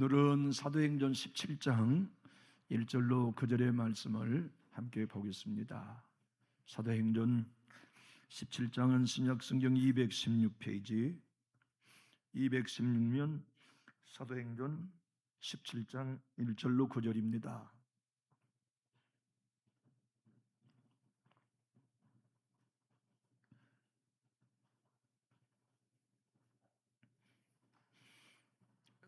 오늘은 사도행전 17장 1절로 9절의 말씀을 함께 보겠습니다. 사도행전 17장은 신약성경 216페이지 216면 사도행전 17장 1절로 9절입니다.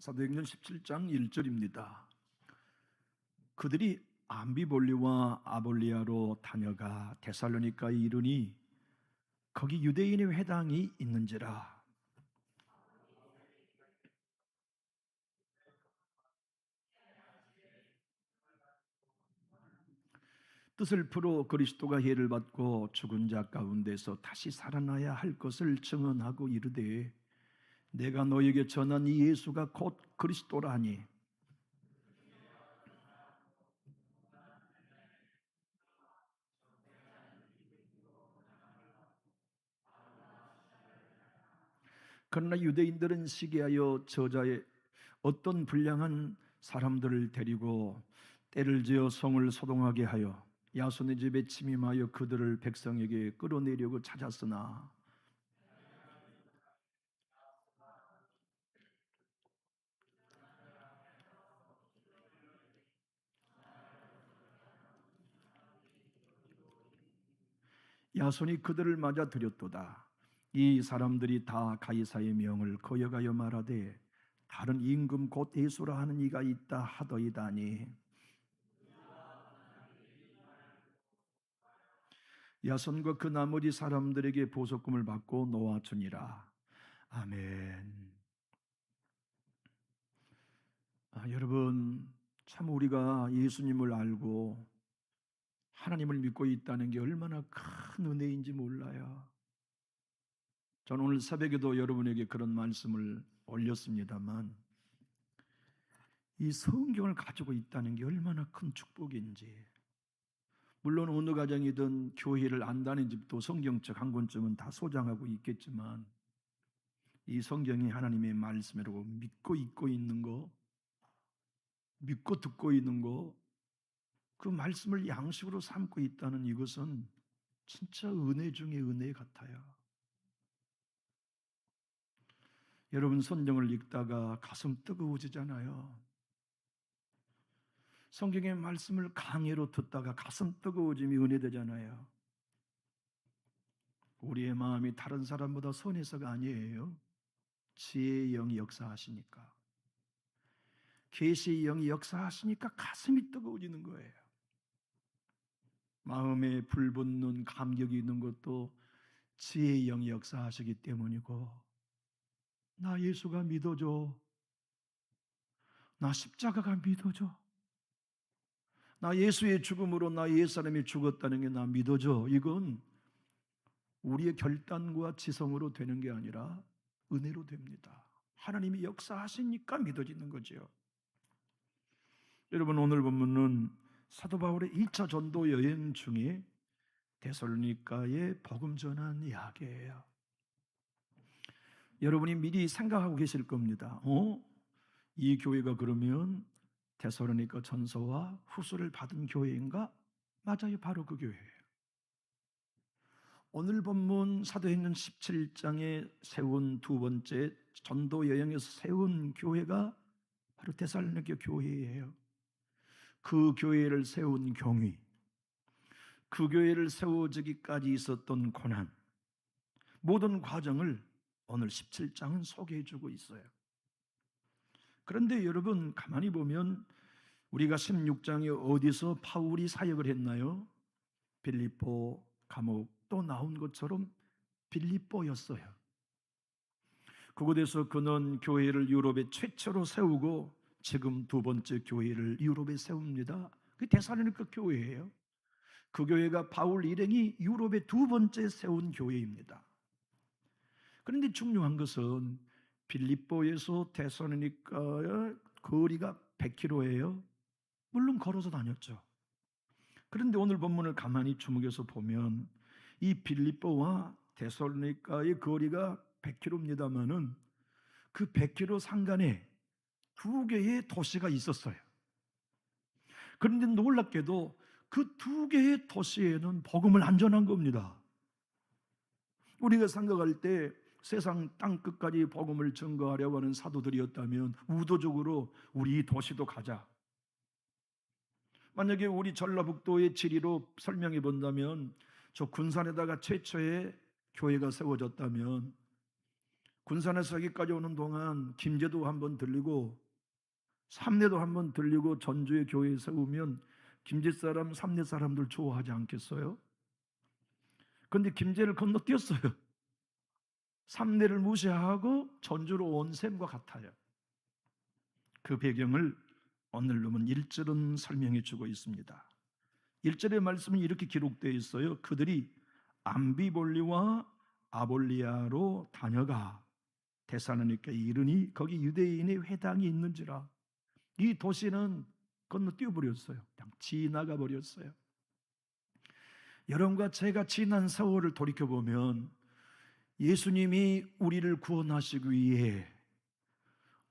사도행전 17장 1절입니다. 그들이 암비볼리와 아볼리아로 다녀가 데살로니가에 이르니 거기 유대인의 회당이 있는지라. 뜻을 풀어 그리스도가 해를 받고 죽은 자 가운데서 다시 살아나야 할 것을 증언하고 이르되 내가 너에게 전한 이 예수가 곧 그리스도라 하니 그러나 유대인들은 시기하여 저자의 어떤 불량한 사람들을 데리고 때를 지어 성을 소동하게 하여 야손의 집에 침입하여 그들을 백성에게 끌어내려고 찾았으나 야손이 그들을 맞아 들였도다. 이 사람들이 다 가이사의 명을 거역하여 말하되 다른 임금 곧 예수라 하는 이가 있다 하더이다니 야손과 그 나머지 사람들에게 보석금을 받고 놓아주니라. 아멘. 여러분, 참 우리가 예수님을 알고 하나님을 믿고 있다는 게 얼마나 큰 은혜인지 몰라요. 저는 오늘 새벽에도 여러분에게 그런 말씀을 올렸습니다만 이 성경을 가지고 있다는 게 얼마나 큰 축복인지. 물론 어느 가정이든 교회를 안 다니는 집도 성경책 한 권쯤은 다 소장하고 있겠지만 이 성경이 하나님의 말씀이라고 믿고 있고 있는 거, 믿고 듣고 있는 거, 그 말씀을 양식으로 삼고 있다는 이것은 진짜 은혜 중에 은혜 같아요. 여러분 성경을 읽다가 가슴 뜨거워지잖아요. 성경의 말씀을 강의로 듣다가 가슴 뜨거워짐이 은혜되잖아요. 우리의 마음이 다른 사람보다 선해서가 아니에요. 지혜의 영이 역사하시니까, 계시의 영이 역사하시니까 가슴이 뜨거워지는 거예요. 마음에 불붙는 감격이 있는 것도 지혜의 영이 역사하시기 때문이고, 나 예수가 믿어줘, 나 십자가가 믿어줘, 나 예수의 죽음으로 나 옛사람이 죽었다는 게 나 믿어줘. 이건 우리의 결단과 지성으로 되는 게 아니라 은혜로 됩니다. 하나님이 역사하시니까 믿어지는 거죠. 여러분 오늘 본문은 사도 바울의 1차 전도 여행 중에 데살로니가에 복음 전한 이야기예요. 여러분이 미리 생각하고 계실 겁니다. 이 교회가 그러면 데살로니가 전서와 후서를 받은 교회인가? 맞아요. 바로 그 교회예요. 오늘 본문 사도행전 17장에 세운 두 번째 전도 여행에서 세운 교회가 바로 데살로니가 교회예요. 그 교회를 세운 경위, 그 교회를 세워지기까지 있었던 고난, 모든 과정을 오늘 17장은 소개해주고 있어요. 그런데 여러분 가만히 보면 우리가 16장에 어디서 바울이 사역을 했나요? 빌립보 감옥 또 나온 것처럼 빌립보였어요. 그곳에서 그는 교회를 유럽에 최초로 세우고 지금 두 번째 교회를 유럽에 세웁니다. 그 데살로니가 교회예요. 그 교회가 바울 일행이 유럽에 두 번째 세운 교회입니다. 그런데 중요한 것은 빌립보에서 데살로니가의 거리가 100km예요. 물론 걸어서 다녔죠. 그런데 오늘 본문을 가만히 주목해서 보면 이 빌립보와 데살로니가의 거리가 100km입니다만은 그 100km 상간에 두 개의 도시가 있었어요. 그런데 놀랍게도 그 두 개의 도시에는 복음을 안 전한 겁니다. 우리가 생각할 때 세상 땅끝까지 복음을 전거하려고 하는 사도들이었다면 의도적으로 우리 이 도시도 가자. 만약에 우리 전라북도의 지리로 설명해 본다면 저 군산에다가 최초의 교회가 세워졌다면 군산에서 여기까지 오는 동안 김제도 한번 들리고 삼내도 한번 들리고 전주의 교회에 세우면 김제 사람, 삼내 사람들 좋아하지 않겠어요? 그런데 김제를 건너뛰었어요. 삼내를 무시하고 전주로 온 셈과 같아요. 그 배경을 오늘로는 1절은 설명해 주고 있습니다. 1절의 말씀은 이렇게 기록되어 있어요. 그들이 암비볼리와 아볼리아로 다녀가 데살로니가에 이르니 거기 유대인의 회당이 있는지라. 이 도시는 건너뛰어 버렸어요. 그냥 지나가 버렸어요. 여러분과 제가 지난 세월을 돌이켜보면 예수님이 우리를 구원하시기 위해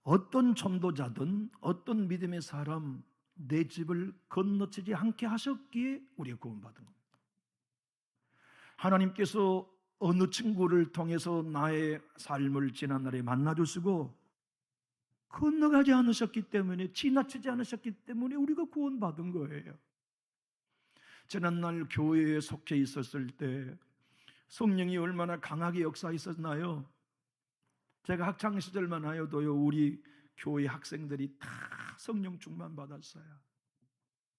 어떤 전도자든 어떤 믿음의 사람 내 집을 건너치지 않게 하셨기에 우리가 구원받은 겁니다. 하나님께서 어느 친구를 통해서 나의 삶을 지난날에 만나주시고 건너가지 않으셨기 때문에, 지나치지 않으셨기 때문에 우리가 구원받은 거예요. 지난날 교회에 속해 있었을 때 성령이 얼마나 강하게 역사했었나요? 제가 학창시절만 하여도요, 우리 교회 학생들이 다 성령 충만 받았어요.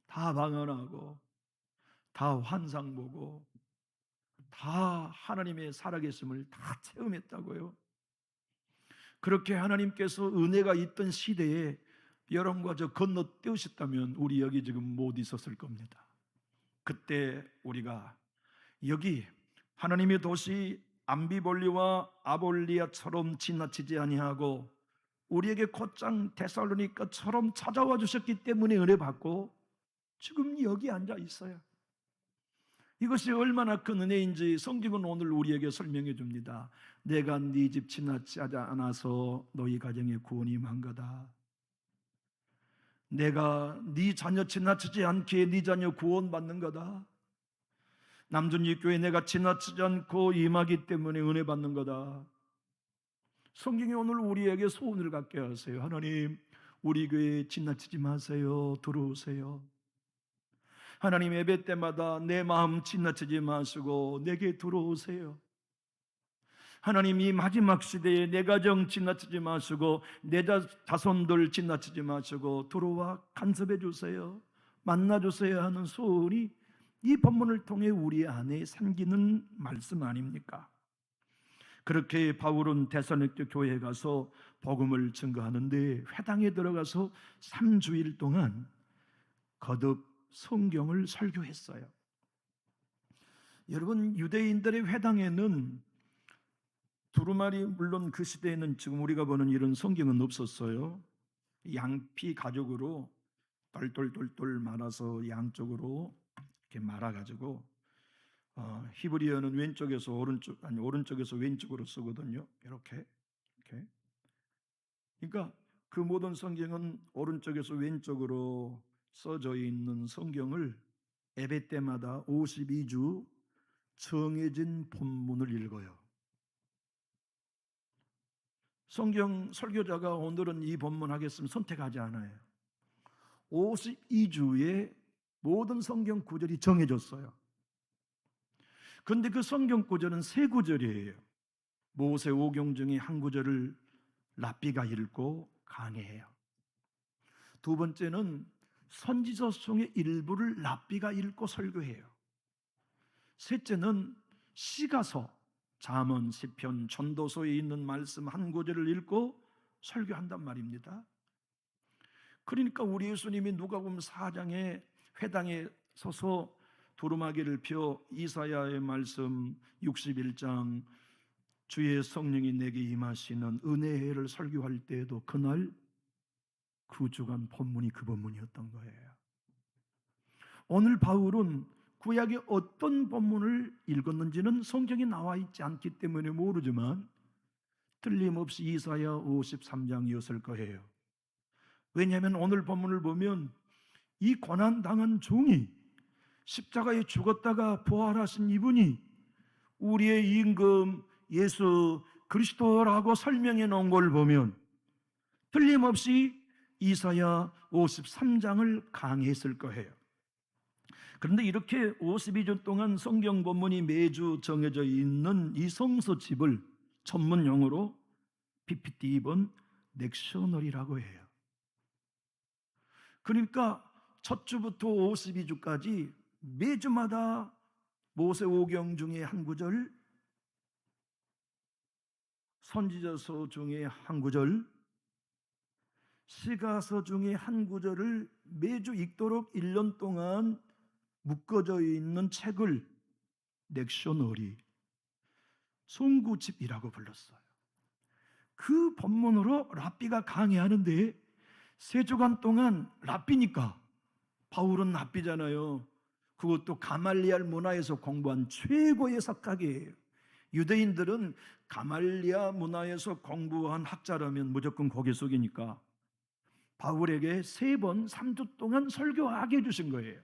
다 방언하고 다 환상 보고 다 하나님의 살아계심을 다 체험했다고요. 그렇게 하나님께서 은혜가 있던 시대에 여러분과 저 건너뛰으셨다면 우리 여기 지금 못 있었을 겁니다. 그때 우리가 여기 하나님의 도시 암비볼리와 아볼리아처럼 지나치지 아니하고 우리에게 곧장 데살로니가처럼 찾아와 주셨기 때문에 은혜 받고 지금 여기 앉아 있어요. 이것이 얼마나 큰 은혜인지 성경은 오늘 우리에게 설명해 줍니다. 내가 네 집 지나치지 않아서 너희 가정에 구원이 임한 거다. 내가 네 자녀 지나치지 않게 네 자녀 구원받는 거다. 남준이 교회 내가 지나치지 않고 임하기 때문에 은혜 받는 거다. 성경이 오늘 우리에게 소원을 갖게 하세요. 하나님, 우리 교회에 지나치지 마세요. 들어오세요. 하나님, 예배 때마다 내 마음 지나치지 마시고 내게 들어오세요. 하나님, 이 마지막 시대에 내 가정 지나치지 마시고 내 자손들 지나치지 마시고 들어와 간섭해 주세요. 만나 주세요 하는 소원이 이 본문을 통해 우리 안에 생기는 말씀 아닙니까? 그렇게 바울은 데살로니가 교회에 가서 복음을 증거하는데 회당에 들어가서 3주일 동안 거듭 성경을 설교했어요. 여러분, 유대인들의 회당에는 두루마리, 물론 그 시대에는 지금 우리가 보는 이런 성경은 없었어요. 양피 가죽으로 똘똘똘똘 말아서 양쪽으로 이렇게 말아가지고 히브리어는 왼쪽에서 오른쪽, 아니 오른쪽에서 왼쪽으로 쓰거든요. 이렇게. 그러니까 그 모든 성경은 오른쪽에서 왼쪽으로 써져 있는 성경을 예배 때마다 52주 정해진 본문을 읽어요. 성경 설교자가 오늘은 이 본문 하겠으면 선택하지 않아요. 52주에 모든 성경 구절이 정해졌어요. 그런데 그 성경 구절은 세 구절이에요. 모세 오경 중에 한 구절을 랍비가 읽고 강해해요. 두 번째는 선지서 중의 일부를 랍비가 읽고 설교해요. 셋째는 시가서, 잠언, 시편, 전도서에 있는 말씀 한 구절을 읽고 설교한단 말입니다. 그러니까 우리 예수님이 누가복음 4장에 회당에 서서 두루마기를 펴 이사야의 말씀 61장 주의 성령이 내게 임하시는 은혜를 설교할 때에도 그날 그 주간 본문이 그 본문이었던 거예요. 오늘 바울은 구약의 어떤 본문을 읽었는지는 성경에 나와 있지 않기 때문에 모르지만 틀림없이 이사야 53장이었을 거예요. 왜냐하면 오늘 본문을 보면 이 고난당한 종이 십자가에 죽었다가 부활하신 이분이 우리의 임금 예수 그리스도라고 설명해 놓은 걸 보면 틀림없이 이사야 53장을 강의했을 거예요. 그런데 이렇게 52주 동안 성경 본문이 매주 정해져 있는 이 성서집을 전문 용어로 PPT 입은 넥셔널이라고 해요. 그러니까 첫 주부터 52주까지 매주마다 모세오경 중에 한 구절, 선지자서 중에 한 구절, 시가서 중에 한 구절을 매주 읽도록 1년 동안 묶어져 있는 책을 넥셔널이 송구집이라고 불렀어요. 그 본문으로 랍비가 강의하는데 3주간 동안 랍비니까 바울은 랍비잖아요. 그것도 가말리알 문화에서 공부한 최고의 석학이에요. 유대인들은 가말리아 문화에서 공부한 학자라면 무조건 고개 숙이니까 바울에게 3번 3주 동안 설교하게 해주신 거예요.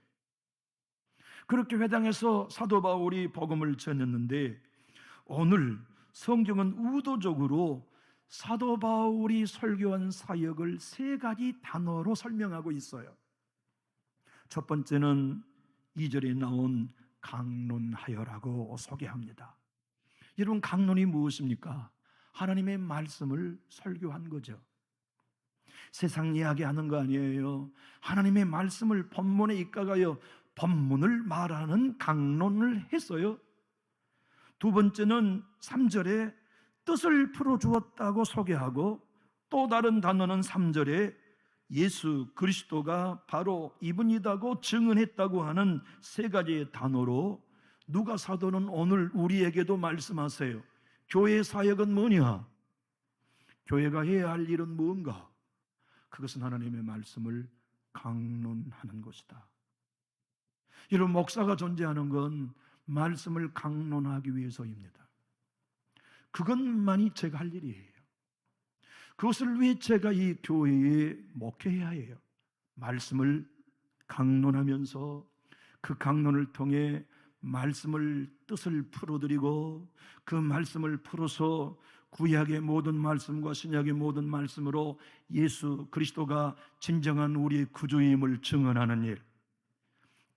그렇게 회당에서 사도 바울이 복음을 전했는데 오늘 성경은 의도적으로 사도 바울이 설교한 사역을 3가지 단어로 설명하고 있어요. 첫 번째는 2절에 나온 강론하여라고 소개합니다. 여러분, 강론이 무엇입니까? 하나님의 말씀을 설교한 거죠. 세상 이야기하는 거 아니에요. 하나님의 말씀을 본문에 입각하여 본문을 말하는 강론을 했어요. 두 번째는 3절에 뜻을 풀어주었다고 소개하고, 또 다른 단어는 3절에 예수 그리스도가 바로 이분이다고 증언했다고 하는 3가지의 단어로 누가 사도는 오늘 우리에게도 말씀하세요. 교회 사역은 뭐냐? 교회가 해야 할 일은 무언가? 그것은 하나님의 말씀을 강론하는 것이다. 여러분, 목사가 존재하는 건 말씀을 강론하기 위해서입니다. 그것만이 제가 할 일이에요. 그것을 위해 제가 이 교회에 목회해야 해요. 말씀을 강론하면서 그 강론을 통해 말씀을 뜻을 풀어드리고 그 말씀을 풀어서 구약의 모든 말씀과 신약의 모든 말씀으로 예수 그리스도가 진정한 우리의 구주임을 증언하는 일,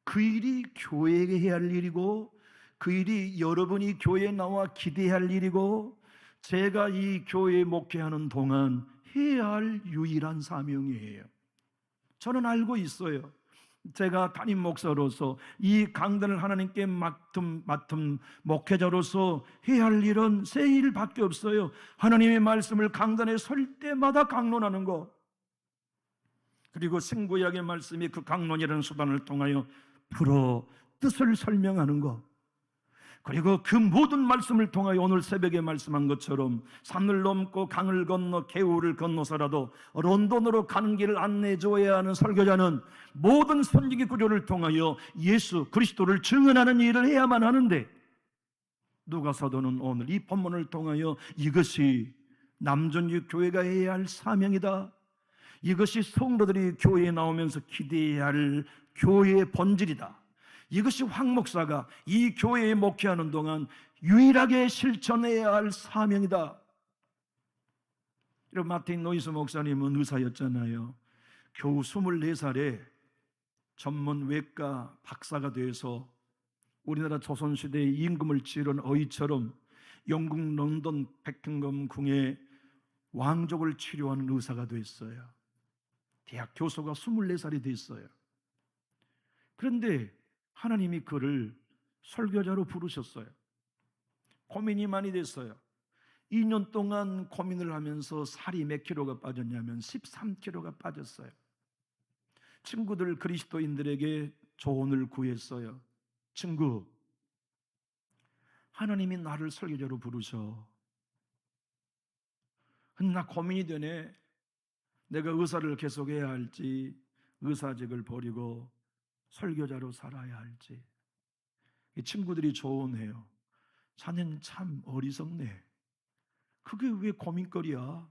그 일이 교회에게 해야 할 일이고 그 일이 여러분이 교회에 나와 기대해야 할 일이고 제가 이 교회에 목회하는 동안 해야 할 유일한 사명이에요. 저는 알고 있어요. 제가 담임 목사로서 이 강단을 하나님께 맡은 목회자로서 해야 할 일은 세 일밖에 없어요. 하나님의 말씀을 강단에 설 때마다 강론하는 것, 그리고 신구약의 말씀이 그 강론이라는 수단을 통하여 풀어 뜻을 설명하는 것, 그리고 그 모든 말씀을 통하여 오늘 새벽에 말씀한 것처럼 산을 넘고 강을 건너 개울을 건너서라도 런던으로 가는 길을 안내해 줘야 하는 설교자는 모든 선지기 구조를 통하여 예수 그리스도를 증언하는 일을 해야만 하는데, 누가 사도는 오늘 이 본문을 통하여 이것이 남존유 교회가 해야 할 사명이다, 이것이 성도들이 교회에 나오면서 기대해야 할 교회의 본질이다, 이것이 황 목사가 이 교회에 목회하는 동안 유일하게 실천해야 할 사명이다. 여러분, 마틴 노이스 목사님은 의사였잖아요. 겨우 24살에 전문 외과 박사가 돼서 우리나라 조선시대의 임금을 치른 어이처럼 영국 런던 백킹엄 궁의 왕족을 치료하는 의사가 됐어요. 대학 교수가 24살이 됐어요. 그런데 하나님이 그를 설교자로 부르셨어요. 고민이 많이 됐어요. 2년 동안 고민을 하면서 살이 몇 킬로가 빠졌냐면 13kg가 빠졌어요. 친구들 그리스도인들에게 조언을 구했어요. 친구, 하나님이 나를 설교자로 부르셔. 근데 나 고민이 되네. 내가 의사를 계속해야 할지 의사직을 버리고 설교자로 살아야 할지. 친구들이 조언해요. 자네는 참 어리석네. 그게 왜 고민거리야?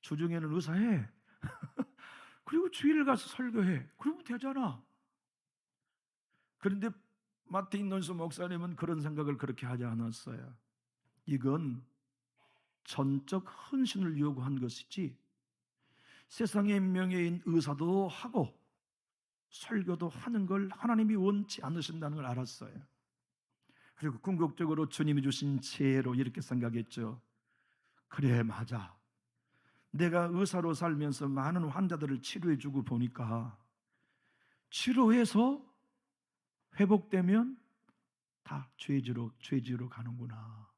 주중에는 의사해. 그리고 주일을 가서 설교해. 그러면 되잖아. 그런데 마틴 논스 목사님은 그런 생각을 그렇게 하지 않았어요. 이건 전적 헌신을 요구한 것이지 세상의 명예인 의사도 하고 설교도 하는 걸 하나님이 원치 않으신다는 걸 알았어요. 그리고 궁극적으로 주님이 주신 지혜로 이렇게 생각했죠. 그래, 맞아. 내가 의사로 살면서 많은 환자들을 치료해주고 보니까 치료해서 회복되면 다 죄지로 가는구나.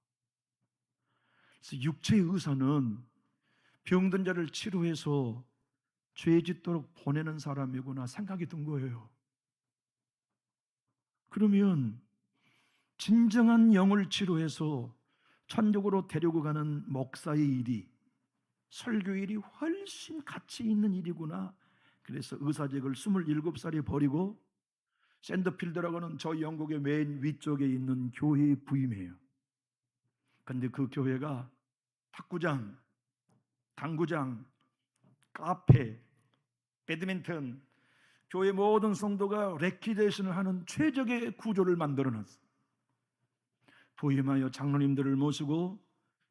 그래서 육체의 의사는 병든 자를 치료해서 죄 짓도록 보내는 사람이구나 생각이 든 거예요. 그러면 진정한 영을 치료해서 천국으로 데리고 가는 목사의 일이, 설교의 일이 훨씬 가치 있는 일이구나. 그래서 의사직을 27살에 버리고 샌더필드라고 하는 저 영국의 맨 위쪽에 있는 교회에 부임해요. 근데 그 교회가 탁구장, 당구장, 카페, 배드민턴, 교회 모든 성도가 레크리에이션을 하는 최적의 구조를 만들어놨어요. 부임하여 장로님들을 모시고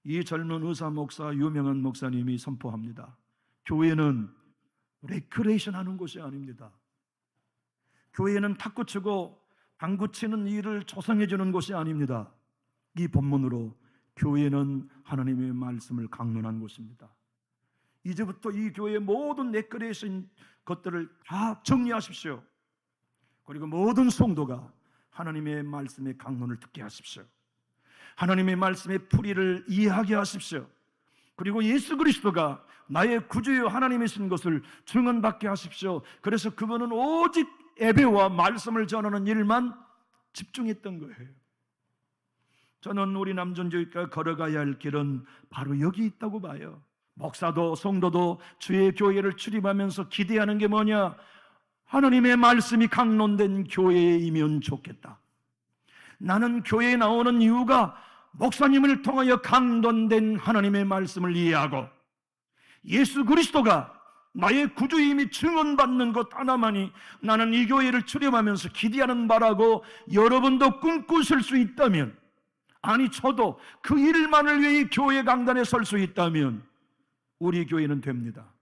이 젊은 의사 목사, 유명한 목사님이 선포합니다. 교회는 레크레이션 하는 곳이 아닙니다. 교회는 탁구 치고 당구 치는 일을 조성해 주는 곳이 아닙니다. 이 본문으로 교회는 하나님의 말씀을 강론한 곳입니다. 이제부터 이 교회의 모든 레크레이션 것들을 다 정리하십시오. 그리고 모든 성도가 하나님의 말씀의 강론을 듣게 하십시오. 하나님의 말씀의 풀이를 이해하게 하십시오. 그리고 예수 그리스도가 나의 구주요 하나님이신 것을 증언받게 하십시오. 그래서 그분은 오직 예배와 말씀을 전하는 일만 집중했던 거예요. 저는 우리 남존교회가 걸어가야 할 길은 바로 여기 있다고 봐요. 목사도 성도도 주의 교회를 출입하면서 기대하는 게 뭐냐? 하나님의 말씀이 강론된 교회이면 좋겠다. 나는 교회에 나오는 이유가 목사님을 통하여 강론된 하나님의 말씀을 이해하고 예수 그리스도가 나의 구주임이 증언받는 것 하나만이 나는 이 교회를 출입하면서 기대하는 바라고 여러분도 꿈꾸실 수 있다면, 아니 저도 그 일만을 위해 이 교회 강단에 설 수 있다면 우리 교회는 됩니다.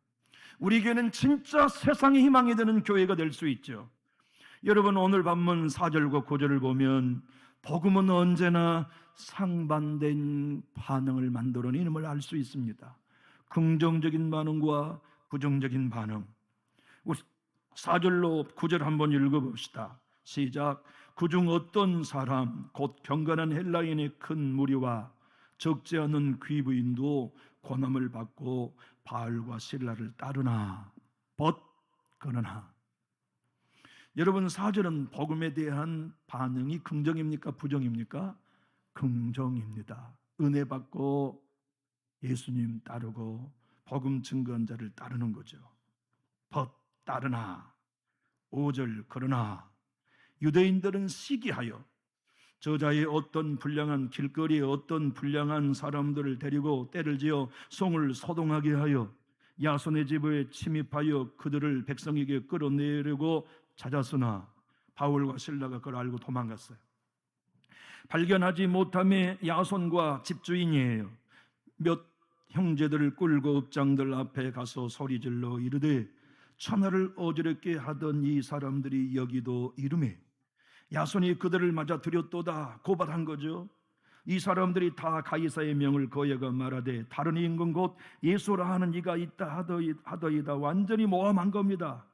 우리 교회는 진짜 세상의 희망이 되는 교회가 될 수 있죠. 여러분 오늘 본문 4절과 9절을 보면 복음은 언제나 상반된 반응을 만들어내임을 알 수 있습니다. 긍정적인 반응과 부정적인 반응. 우리 4절로 9절 한번 읽어봅시다. 시작. 그중 어떤 사람 곧 경건한 헬라인의 큰 무리와 적지 않은 귀부인도 고난을 받고 바알과 실라를 따르나 그러나. 여러분 4절은 복음에 대한 반응이 긍정입니까 부정입니까? 긍정입니다. 은혜 받고 예수님 따르고 복음 증거한 자를 따르는 거죠. 따르나. 5절 그러나 유대인들은 시기하여 저자의 어떤 불량한 길거리에 어떤 불량한 사람들을 데리고 때를 지어 송을 소동하게 하여 야손의 집에 침입하여 그들을 백성에게 끌어내려고 찾았으나 바울과 실라가 그걸 알고 도망갔어요. 발견하지 못함에 야손과 집주인이에요. 몇 형제들을 끌고 읍장들 앞에 가서 소리질러 이르되 천하를 어지럽게 하던 이 사람들이 여기도 이르매 야손이 그들을 맞아 들였도다 고발한 거죠. 이 사람들이 다 가이사의 명을 거여가 말하되 다른 임금 곧 예수라 하는 이가 있다 하더이다. 완전히 모함한 겁니다.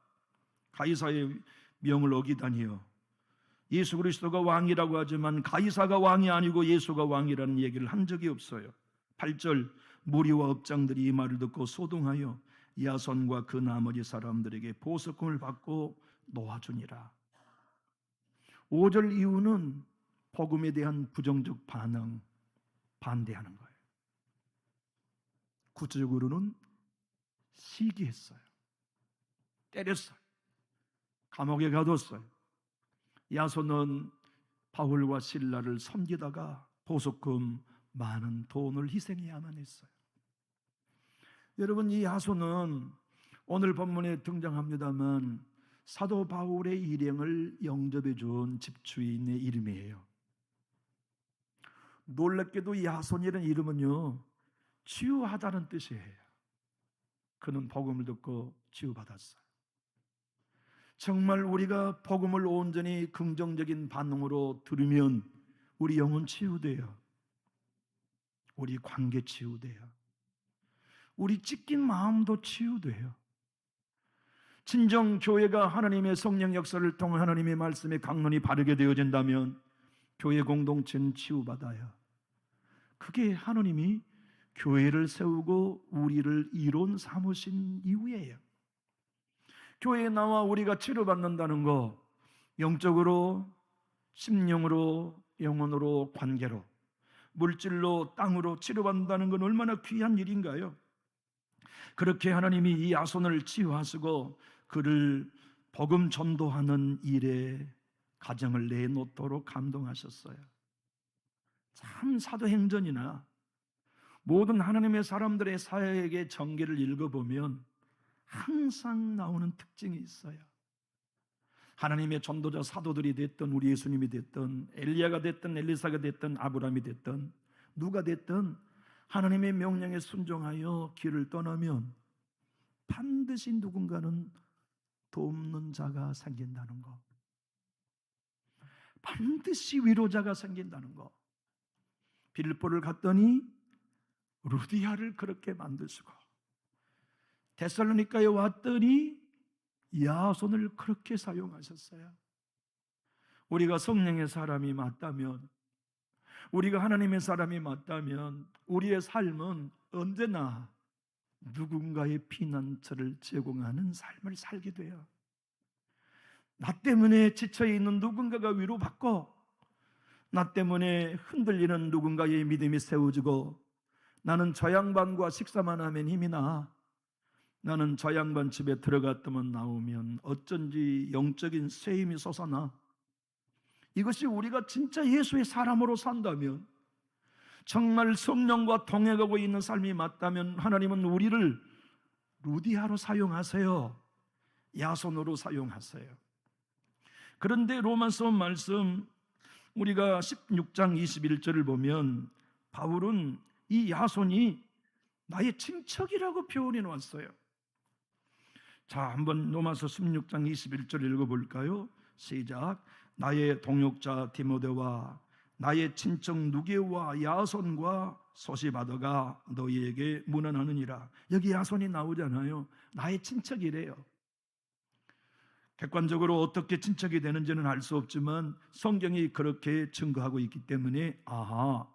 가이사의 명을 어기다니요. 예수 그리스도가 왕이라고 하지만 가이사가 왕이 아니고 예수가 왕이라는 얘기를 한 적이 없어요. 8절 무리와 업장들이 이 말을 듣고 소동하여 야손과 그 나머지 사람들에게 보석금을 받고 놓아주니라. 5절 이후는 복음에 대한 부정적 반응, 반대하는 거예요. 구체적으로는 시기했어요. 때렸어요. 감옥에 가뒀어요. 야손은 바울과 실라를 섬기다가 보석금 많은 돈을 희생해야만 했어요. 여러분 이 야손은 오늘 본문에 등장합니다만 사도 바울의 일행을 영접해 준 집주인의 이름이에요. 놀랍게도 야손이라는 이름은요, 치유하다는 뜻이에요. 그는 복음을 듣고 치유받았어요. 정말 우리가 복음을 온전히 긍정적인 반응으로 들으면 우리 영혼 치유돼요. 우리 관계 치유돼요. 우리 찢긴 마음도 치유돼요. 진정 교회가 하나님의 성령 역사를 통해 하나님의 말씀에 강론이 바르게 되어진다면 교회 공동체는 치유받아요. 그게 하나님이 교회를 세우고 우리를 이론 삼으신 이유예요. 교회에 나와 우리가 치료받는다는 거, 영적으로, 심령으로, 영혼으로, 관계로, 물질로, 땅으로 치료받는다는 건 얼마나 귀한 일인가요? 그렇게 하나님이 이 야손을 치유하시고 그를 복음 전도하는 일에 가정을 내놓도록 감동하셨어요. 참 사도행전이나 모든 하나님의 사람들의 사역의 전개를 읽어보면 항상 나오는 특징이 있어요. 하나님의 전도자 사도들이 됐든 우리 예수님이 됐든 엘리야가 됐든 엘리사가 됐든 아브라함이 됐든 누가 됐든 하나님의 명령에 순종하여 길을 떠나면 반드시 누군가는 돕는 자가 생긴다는 거, 반드시 위로자가 생긴다는 거. 빌립보를 갔더니 루디아를 그렇게 만드시고, 데살로니가에 왔더니 야손을 그렇게 사용하셨어요. 우리가 성령의 사람이 맞다면, 우리가 하나님의 사람이 맞다면 우리의 삶은 언제나 누군가의 피난처를 제공하는 삶을 살게 돼요. 나 때문에 지쳐있는 누군가가 위로받고, 나 때문에 흔들리는 누군가의 믿음이 세워지고, 나는 저 양반과 식사만 하면 힘이 나, 나는 저 양반 집에 들어갔다만 나오면 어쩐지 영적인 쇠임이 솟아나. 이것이 우리가 진짜 예수의 사람으로 산다면, 정말 성령과 동행하고 있는 삶이 맞다면 하나님은 우리를 루디아로 사용하세요. 야손으로 사용하세요. 그런데 로마서 말씀 우리가 16장 21절을 보면 바울은 이 야손이 나의 친척이라고 표현해 놓았어요. 자, 한번 로마서 16장 21절 읽어볼까요? 시작. 나의 동역자 디모데와 나의 친척 누게와 야손과 소시바더가 너희에게 문안하느니라. 여기 야손이 나오잖아요. 나의 친척이래요. 객관적으로 어떻게 친척이 되는지는 알 수 없지만 성경이 그렇게 증거하고 있기 때문에 아하,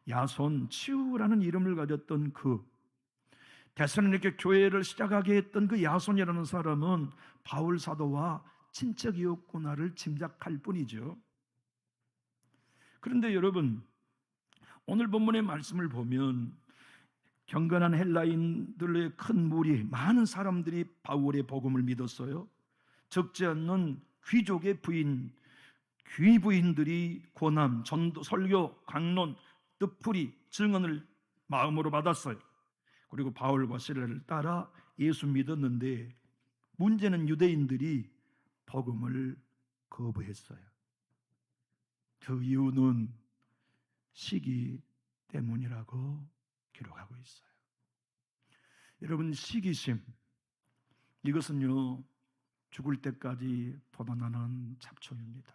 야손, 치우라는 이름을 가졌던 그 데살로니가 교회를 시작하게 했던 그 야손이라는 사람은 바울 사도와 친척이었구나를 짐작할 뿐이죠. 그런데 여러분, 오늘 본문의 말씀을 보면 경건한 헬라인들의 큰 무리, 많은 사람들이 바울의 복음을 믿었어요. 적지 않는 귀족의 부인, 귀부인들이 고난, 전도, 설교, 강론, 뜻풀이, 증언을 마음으로 받았어요. 그리고 바울과 시라를 따라 예수 믿었는데 문제는 유대인들이 복음을 거부했어요. 그 이유는 시기 때문이라고 기록하고 있어요. 여러분, 시기심, 이것은요 죽을 때까지 돋아나는 잡초입니다.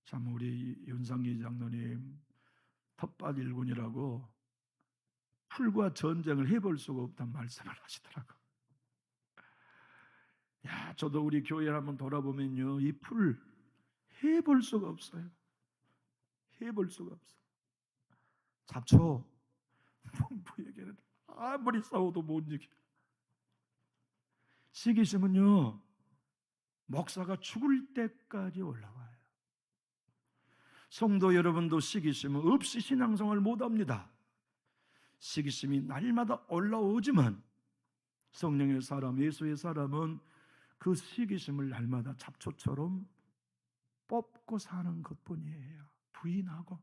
참 우리 윤상기 장로님 텃밭 일군이라고 풀과 전쟁을 해볼 수가 없다는 말씀을 하시더라고요. 야, 저도 우리 교회를 한번 돌아보면요 이 풀 해볼 수가 없어요. 해볼 수가 없어요. 잡초 농부에게는 아무리 싸워도 못 이겨. 시기심은요 목사가 죽을 때까지 올라와요. 성도 여러분도 시기심은 없이 신앙생활을 못합니다. 시기심이 날마다 올라오지만 성령의 사람, 예수의 사람은 그 시기심을 날마다 잡초처럼 뽑고 사는 것뿐이에요. 부인하고,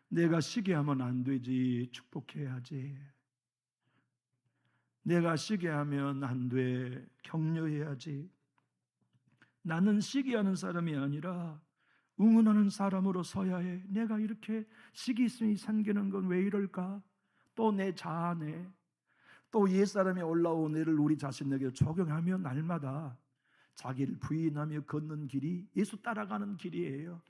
내가 시기하면 안 되지, 축복해야지. 내가 시기하면 안 돼. 격려해야지. 나는 시기하는 사람이 아니라 응원하는 사람으로 서야 해. 내가 이렇게 시기 있으니 삼기는 건 왜 이럴까? 또 내 자아내, 또 옛사람이 올라온 애를 우리 자신에게 적용하며 날마다 자기를 부인하며 걷는 길이 예수 따라가는 길이에요.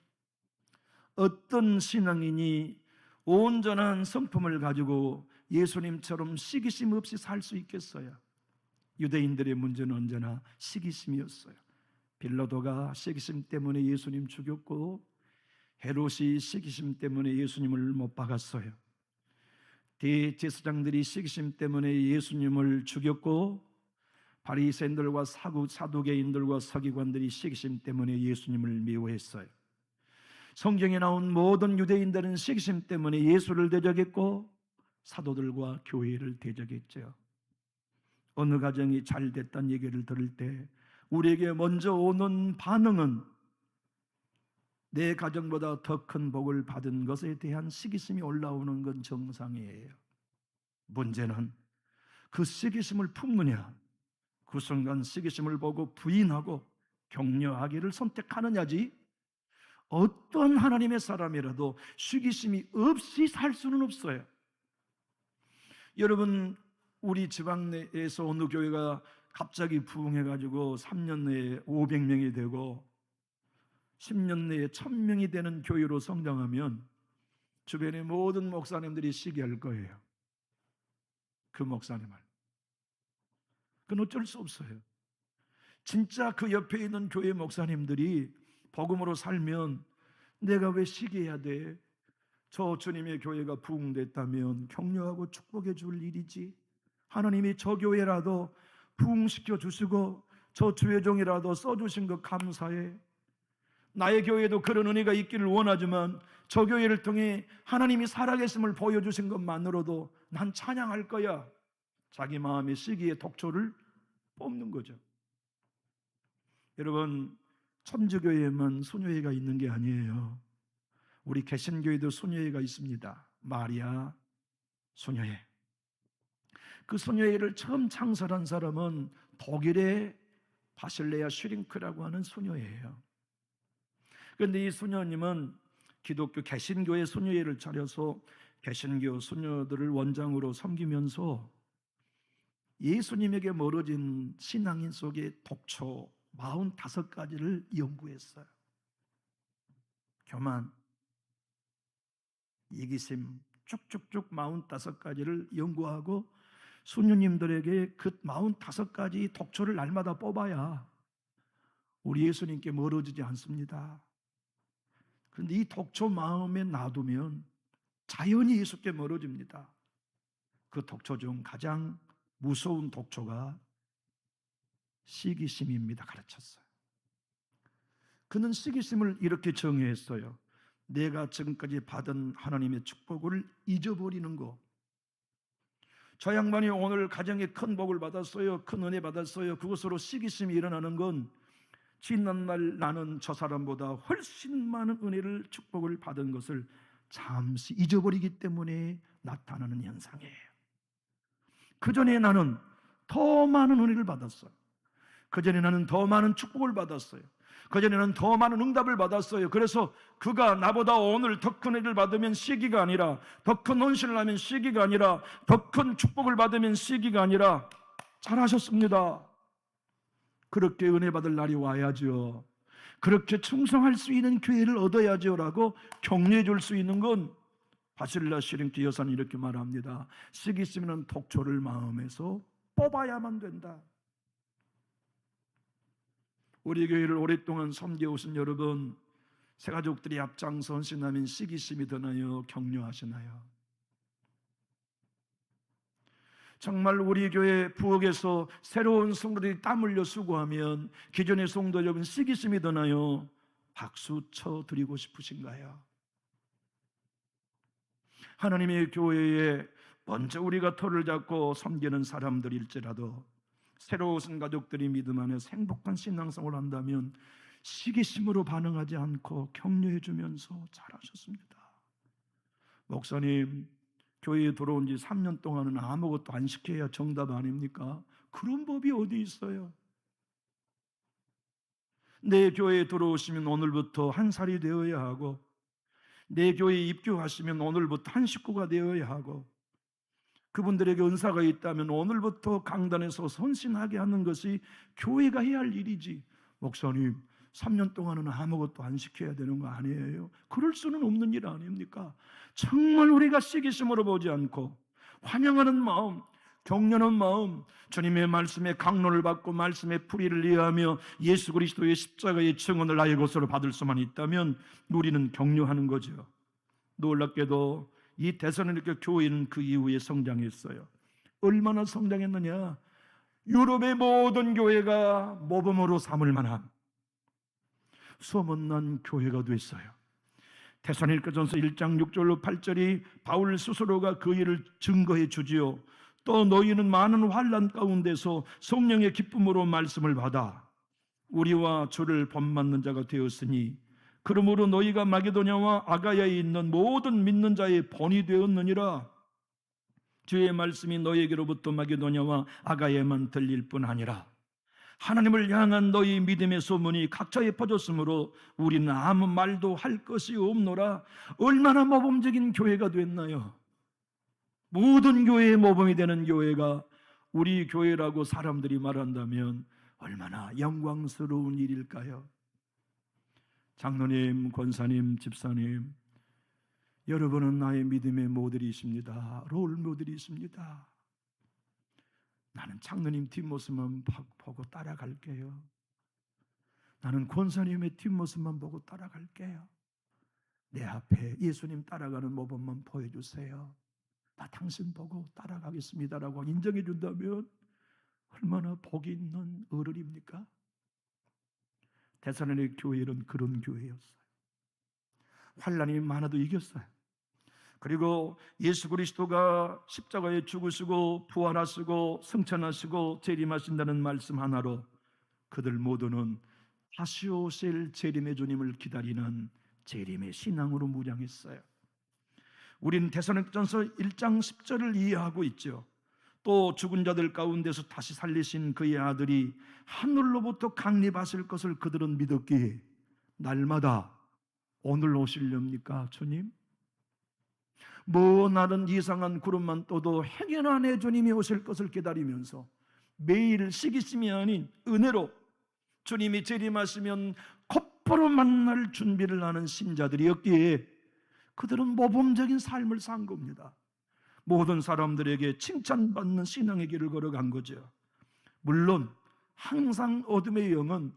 어떤 신앙인이 온전한 성품을 가지고 예수님처럼 시기심 없이 살 수 있겠어요? 유대인들의 문제는 언제나 시기심이었어요. 빌라도가 시기심 때문에 예수님 죽였고, 헤롯이 시기심 때문에 예수님을 못 박았어요. 대제사장들이 시기심 때문에 예수님을 죽였고, 바리새인들과 사두개인들과 서기관들이 시기심 때문에 예수님을 미워했어요. 성경에 나온 모든 유대인들은 시기심 때문에 예수를 대적했고 사도들과 교회를 대적했죠. 어느 가정이 잘 됐다는 얘기를 들을 때 우리에게 먼저 오는 반응은 내 가정보다 더 큰 복을 받은 것에 대한 시기심이 올라오는 건 정상이에요. 문제는 그 시기심을 품느냐, 그 순간 시기심을 보고 부인하고 격려하기를 선택하느냐지, 어떤 하나님의 사람이라도 시기심이 없이 살 수는 없어요. 여러분, 우리 지방 내에서 어느 교회가 갑자기 부흥해가지고 3년 내에 500명이 되고 10년 내에 1000명이 되는 교회로 성장하면 주변의 모든 목사님들이 시기할 거예요. 그 목사님을. 그건 어쩔 수 없어요. 진짜 그 옆에 있는 교회 목사님들이 복음으로 살면 내가 왜 시기해야 돼? 저 주님의 교회가 부흥됐다면 격려하고 축복해 줄 일이지. 하나님이 저 교회라도 부흥시켜 주시고 저 주의 종이라도 써주신 것 감사해. 나의 교회도 그런 은혜가 있기를 원하지만 저 교회를 통해 하나님이 살아계심을 보여주신 것만으로도 난 찬양할 거야. 자기 마음의 시기의 독초를 뽑는 거죠. 여러분, 천주교회에만 소녀회가 있는 게 아니에요. 우리 개신교회도 소녀회가 있습니다. 마리아 소녀회. 그 소녀회를 처음 창설한 사람은 독일의 바실레아 슈링크라고 하는 소녀회예요. 그런데 이 소녀님은 기독교 개신교회 소녀회를 차려서 개신교 소녀들을 원장으로 섬기면서 예수님에게 멀어진 신앙인 속의 독초 45가지를 연구했어요. 교만, 이기심, 쭉쭉쭉 45가지를 연구하고 수녀님들에게 그 45가지 독초를 날마다 뽑아야 우리 예수님께 멀어지지 않습니다. 그런데 이 독초 마음에 놔두면 자연히 예수께 멀어집니다. 그 독초 중 가장 무서운 독초가 시기심입니다. 가르쳤어요. 그는 시기심을 이렇게 정의했어요. 내가 지금까지 받은 하나님의 축복을 잊어버리는 것. 저 양반이 오늘 가정에 큰 복을 받았어요. 큰 은혜 받았어요. 그것으로 시기심이 일어나는 건 지난날 나는 저 사람보다 훨씬 많은 은혜를 축복을 받은 것을 잠시 잊어버리기 때문에 나타나는 현상이에요. 그 전에 나는 더 많은 은혜를 받았어요. 그 전에 나는 더 많은 축복을 받았어요. 그 전에는 더 많은 응답을 받았어요. 그래서 그가 나보다 오늘 더 큰 은혜를 받으면 시기가 아니라, 더 큰 헌신을 하면 시기가 아니라, 더 큰 축복을 받으면 시기가 아니라, 잘하셨습니다. 그렇게 은혜 받을 날이 와야죠. 그렇게 충성할 수 있는 기회를 얻어야죠 라고 격려해 줄 수 있는 건 바실라 슈링크 여사는 이렇게 말합니다. 시기심은 독초를 마음에서 뽑아야만 된다. 우리 교회를 오랫동안 섬겨오신 여러분, 새가족들이 앞장서 헌신하면 시기심이 드나요? 격려하시나요? 정말 우리 교회 부엌에서 새로운 성도들이 땀 흘려 수고하면 기존의 성도 여러분 시기심이 드나요? 박수 쳐드리고 싶으신가요? 하나님의 교회에 먼저 우리가 터를 잡고 섬기는 사람들일지라도 새로 오신 가족들이 믿음 안에서 행복한 신앙생활을 한다면 시기심으로 반응하지 않고 격려해 주면서 잘하셨습니다. 목사님, 교회에 들어온 지 3년 동안은 아무것도 안 시켜야 정답 아닙니까? 그런 법이 어디 있어요? 내 교회에 들어오시면 오늘부터 한 살이 되어야 하고, 내 교회에 입교하시면 오늘부터 한 식구가 되어야 하고, 그분들에게 은사가 있다면 오늘부터 강단에서 선신하게 하는 것이 교회가 해야 할 일이지. 목사님, 3년 동안은 아무것도 안 시켜야 되는 거 아니에요? 그럴 수는 없는 일 아닙니까? 정말 우리가 시기심으로 보지 않고 환영하는 마음, 격려하는 마음, 주님의 말씀에 강론을 받고 말씀의 풀이를 이해하며 예수 그리스도의 십자가의 증언을 나의 것으로 받을 수만 있다면 우리는 격려하는 거죠. 놀랍게도 이 데살로니가 교회는 그 이후에 성장했어요. 얼마나 성장했느냐? 유럽의 모든 교회가 모범으로 삼을 만한 소문난 교회가 됐어요. 데살로니가전서 1장 6절로 8절이 바울 스스로가 그 일을 증거해 주지요. 또 너희는 많은 환난 가운데서 성령의 기쁨으로 말씀을 받아 우리와 주를 본받는 자가 되었으니 그러므로 너희가 마게도냐와 아가야에 있는 모든 믿는 자의 본이 되었느니라. 주의 말씀이 너희에게로부터 마게도냐와 아가야에만 들릴 뿐 아니라 하나님을 향한 너희 믿음의 소문이 각처에 퍼졌으므로 우리는 아무 말도 할 것이 없노라. 얼마나 모범적인 교회가 됐나요? 모든 교회의 모범이 되는 교회가 우리 교회라고 사람들이 말한다면 얼마나 영광스러운 일일까요? 장로님, 권사님, 집사님, 여러분은 나의 믿음의 모델이십니다. 롤 모델이십니다. 나는 장로님 뒷모습만 보고 따라갈게요. 나는 권사님의 뒷모습만 보고 따라갈게요. 내 앞에 예수님 따라가는 모범만 보여주세요. 나 당신 보고 따라가겠습니다라고 인정해 준다면 얼마나 복이 있는 어른입니까? 데살로니가 교회는 그런 교회였어요. 환난이 많아도 이겼어요. 그리고 예수 그리스도가 십자가에 죽으시고 부활하시고 승천하시고 재림하신다는 말씀 하나로 그들 모두는 다시 오실 재림의 주님을 기다리는 재림의 신앙으로 무장했어요. 우리는 데살로니가전서 1장 10절을 이해하고 있죠. 또 죽은 자들 가운데서 다시 살리신 그의 아들이 하늘로부터 강림하실 것을 그들은 믿었기에 날마다 오늘 오시렵니까 주님? 나는 이상한 구름만 떠도 행여나 내 주님이 오실 것을 기다리면서 매일 시기심이 아닌 은혜로 주님이 재림하시면 곧바로 만날 준비를 하는 신자들이었기에 그들은 모범적인 삶을 산 겁니다. 모든 사람들에게 칭찬받는 신앙의 길을 걸어간 거죠. 물론 항상 어둠의 영은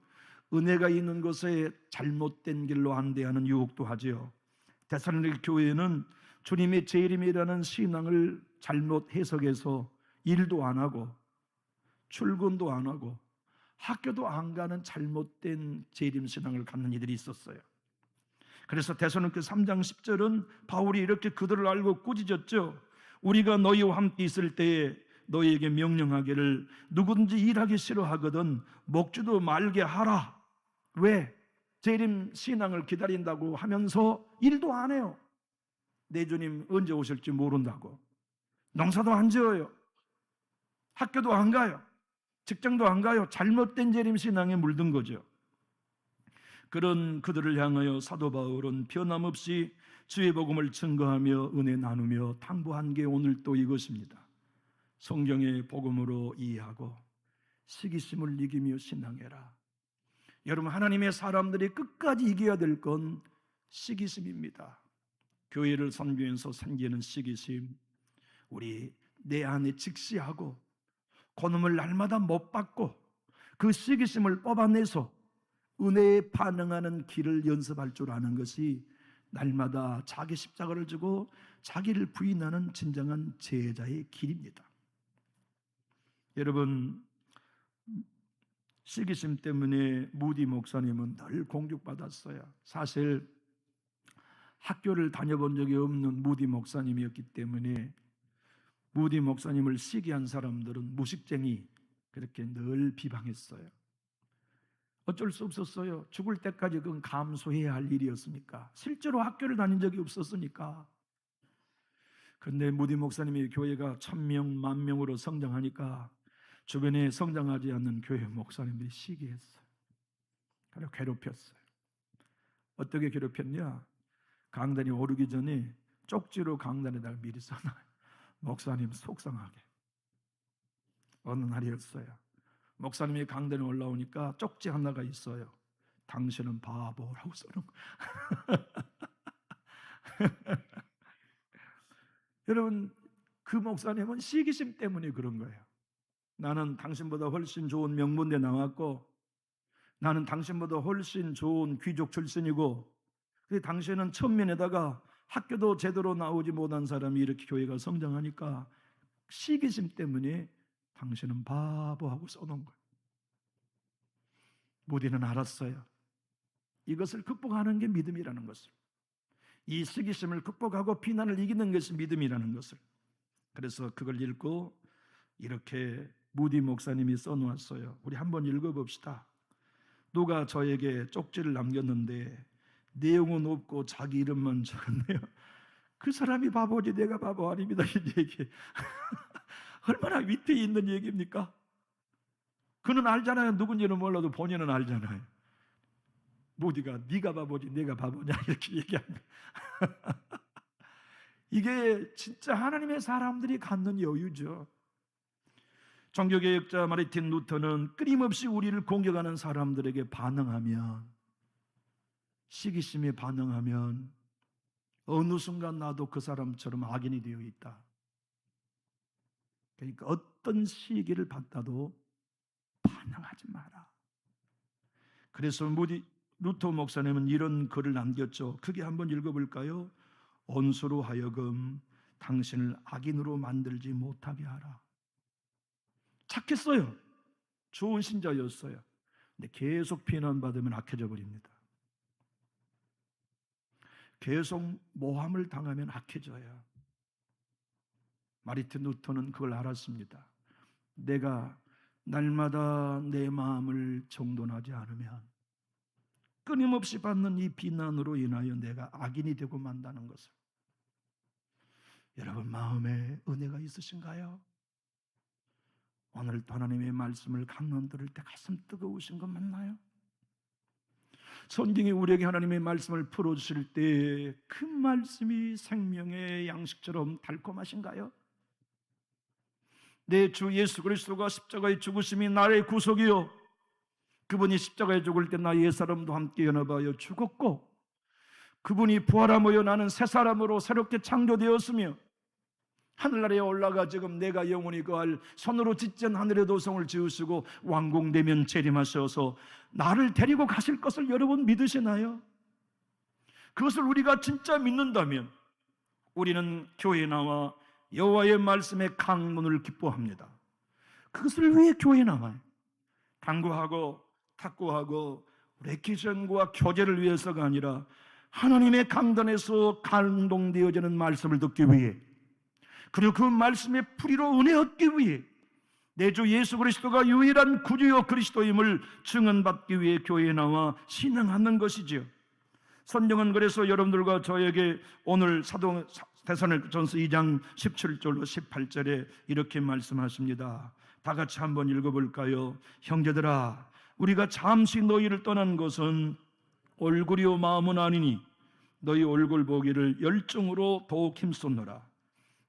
은혜가 있는 것에 잘못된 길로 안대하는 유혹도 하지요. 데살로니가 교회는 주님의 재림이라는 신앙을 잘못 해석해서 일도 안 하고 출근도 안 하고 학교도 안 가는 잘못된 재림 신앙을 갖는 이들이 있었어요. 그래서 데살로니가 3장 10절은 바울이 이렇게 그들을 알고 꾸짖었죠. 우리가 너희와 함께 있을 때에 너희에게 명령하기를 누구든지 일하기 싫어하거든 먹지도 말게 하라. 왜? 재림 신앙을 기다린다고 하면서 일도 안 해요. 내 주님 언제 오실지 모른다고. 농사도 안 지어요. 학교도 안 가요. 직장도 안 가요. 잘못된 재림 신앙에 물든 거죠. 그런 그들을 향하여 사도 바울은 변함없이 주의 복음을 증거하며 은혜 나누며 당부한 게 오늘 또 이것입니다. 성경의 복음으로 이해하고 시기심을 이기며 신앙해라. 여러분, 하나님의 사람들이 끝까지 이겨야 될 건 시기심입니다. 교회를 섬기면서 생기는 시기심, 우리 내 안에 직시하고 고놈을 날마다 못 받고 그 시기심을 뽑아내서 은혜에 반응하는 길을 연습할 줄 아는 것이 날마다 자기 십자가를 지고 자기를 부인하는 진정한 제자의 길입니다. 여러분, 시기심 때문에 무디 목사님은 늘 공격받았어요. 사실 학교를 다녀본 적이 없는 무디 목사님이었기 때문에 무디 목사님을 시기한 사람들은 무식쟁이 그렇게 늘 비방했어요. 어쩔 수 없었어요. 죽을 때까지 그건 감수해야 할 일이었으니까. 실제로 학교를 다닌 적이 없었으니까. 근데 무디 목사님이 교회가 1000명, 10,000명으로 성장하니까 주변에 성장하지 않는 교회 목사님들이 시기했어요. 그리고 괴롭혔어요. 어떻게 괴롭혔냐? 강단이 오르기 전에 쪽지로 강단에다가 미리 써놔요. 목사님 속상하게. 어느 날이었어요. 목사님이 강단에 올라오니까 쪽지 하나가 있어요. 당신은 바보라고 써놓은 거예요. 여러분, 그 목사님은 시기심 때문에 그런 거예요. 나는 당신보다 훨씬 좋은 명문대 나왔고, 나는 당신보다 훨씬 좋은 귀족 출신이고, 당신은 천면에다가 학교도 제대로 나오지 못한 사람이 이렇게 교회가 성장하니까 시기심 때문에 당신은 바보하고 써놓은 거예요. 무디는 알았어요. 이것을 극복하는 게 믿음이라는 것을, 이 시기심을 극복하고 비난을 이기는 것이 믿음이라는 것을. 그래서 그걸 읽고 이렇게 무디 목사님이 써놓았어요. 우리 한번 읽어봅시다. 누가 저에게 쪽지를 남겼는데 내용은 없고 자기 이름만 적었네요. 그 사람이 바보지 내가 바보 아닙니다. 이 얘기 얼마나 위트에 있는 얘기입니까? 그는 알잖아요. 누군지는 몰라도 본인은 알잖아요. 무디가 네가 바보지 내가 바보냐 이렇게 얘기합니다. 이게 진짜 하나님의 사람들이 갖는 여유죠. 종교개혁자 마르틴 루터는 끊임없이 우리를 공격하는 사람들에게 반응하면, 시기심에 반응하면 어느 순간 나도 그 사람처럼 악인이 되어 있다. 그러니까 어떤 시기를 받아도 반응하지 마라. 그래서 루터 목사님은 이런 글을 남겼죠. 크게 한번 읽어볼까요? 온수로 하여금 당신을 악인으로 만들지 못하게 하라. 착했어요. 좋은 신자였어요. 근데 계속 비난받으면 악해져 버립니다. 계속 모함을 당하면 악해져요. 마르틴 루터는 그걸 알았습니다. 내가 날마다 내 마음을 정돈하지 않으면 끊임없이 받는 이 비난으로 인하여 내가 악인이 되고 만다는 것을. 여러분 마음에 은혜가 있으신가요? 오늘 하나님의 말씀을 강론 들을 때 가슴 뜨거우신 것 맞나요? 성경이 우리에게 하나님의 말씀을 풀어주실 때 그 말씀이 생명의 양식처럼 달콤하신가요? 내 주 예수 그리스도가 십자가의 죽으심이 나의 구속이요, 그분이 십자가에 죽을 때 나 옛사람도 함께 연합하여 죽었고 그분이 부활함으로 나는 새 사람으로 새롭게 창조되었으며 하늘나라에 올라가 지금 내가 영원히 거할 손으로 짓진 하늘의 도성을 지으시고 완공되면 재림하셔서 나를 데리고 가실 것을 여러분 믿으시나요? 그것을 우리가 진짜 믿는다면 우리는 교회에 나와 여호와의 말씀의 강론을 기뻐합니다. 그것을 위해 교회에 나와요. 당구하고 탁구하고 레키션과 교제를 위해서가 아니라 하나님의 강단에서 감동되어지는 말씀을 듣기 위해, 그리고 그 말씀의 풀이로 은혜 얻기 위해, 내 주 예수 그리스도가 유일한 구주요 그리스도임을 증언받기 위해 교회에 나와 신앙하는 것이지요. 성경은 그래서 여러분들과 저에게 오늘 데살로니가전서 2장 17절로 18절에 이렇게 말씀하십니다. 다 같이 한번 읽어볼까요? 형제들아, 우리가 잠시 너희를 떠난 것은 얼굴이요 마음은 아니니 너희 얼굴 보기를 열정으로 더욱 힘썼노라.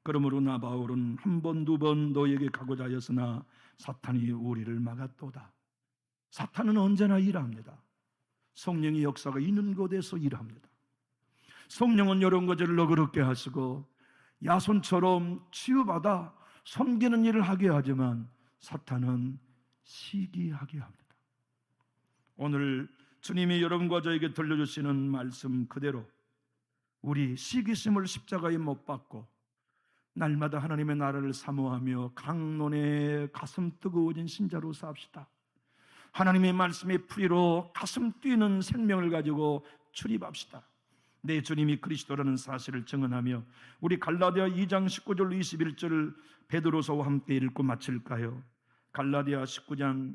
그러므로 나 바울은 한 번, 두 번 너희에게 가고자 하였으나 사탄이 우리를 막았도다. 사탄은 언제나 일합니다. 성령의 역사가 있는 곳에서 일합니다. 성령은 이런 것을 너그럽게 하시고 야손처럼 치유받아 섬기는 일을 하게 하지만 사탄은 시기하게 합니다. 오늘 주님이 여러분과 저에게 들려주시는 말씀 그대로 우리 시기심을 십자가에 못 박고 날마다 하나님의 나라를 사모하며 강론에 가슴 뜨거워진 신자로 삽시다. 하나님의 말씀의 풀이로 가슴 뛰는 생명을 가지고 출입합시다. 내 주님이 그리스도라는 사실을 증언하며 우리 갈라디아 2장 19절 21절을 베드로서와 함께 읽고 마칠까요? 갈라디아 5장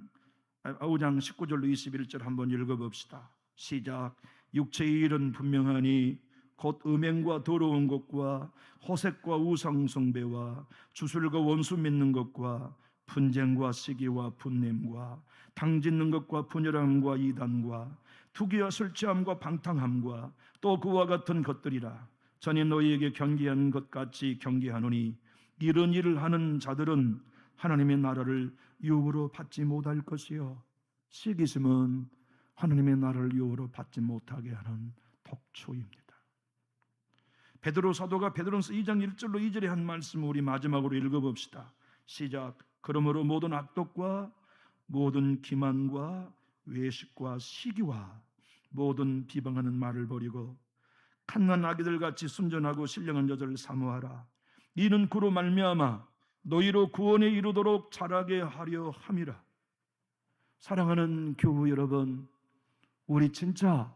19절로 21절 한번 읽어봅시다. 시작. 육체의 일은 분명하니 곧 음행과 더러운 것과 호색과 우상숭배와 주술과 원수 믿는 것과 분쟁과 시기와 분냄과 당짓는 것과 분열함과 이단과 투기와 술취함과 방탕함과 또 그와 같은 것들이라. 전에 너희에게 경계한 것 같이 경계하노니 이런 일을 하는 자들은 하나님의 나라를 유업으로 받지 못할 것이요, 시기심은 하나님의 나라를 유업으로 받지 못하게 하는 독초입니다. 베드로 사도가 베드로전서 2장 1절로 2절에 한 말씀 우리 마지막으로 읽어봅시다. 시작. 그러므로 모든 악독과 모든 기만과 외식과 시기와 모든 비방하는 말을 버리고 칸난 아기들 같이 순전하고 신령한 여자를 사모하라. 이는 그로 말미암아 너희로 구원에 이르도록 자라게 하려 함이라. 사랑하는 교우 여러분, 우리 진짜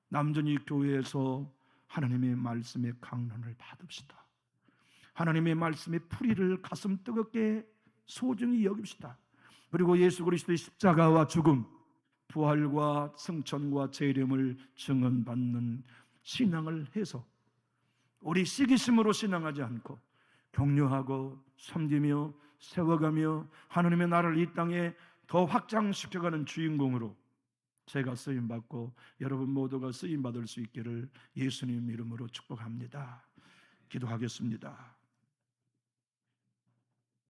남전이 교회에서 하나님의 말씀의 강론을 받읍시다. 하나님의 말씀의 풀이를 가슴 뜨겁게 소중히 여깁시다. 그리고 예수 그리스도의 십자가와 죽음, 부활과 승천과 재림을 증언받는 신앙을 해서 우리 시기심으로 신앙하지 않고 격려하고 섬기며 세워가며 하나님의 나라를 이 땅에 더 확장시켜가는 주인공으로 제가 쓰임받고 여러분 모두가 쓰임받을 수 있기를 예수님 이름으로 축복합니다. 기도하겠습니다.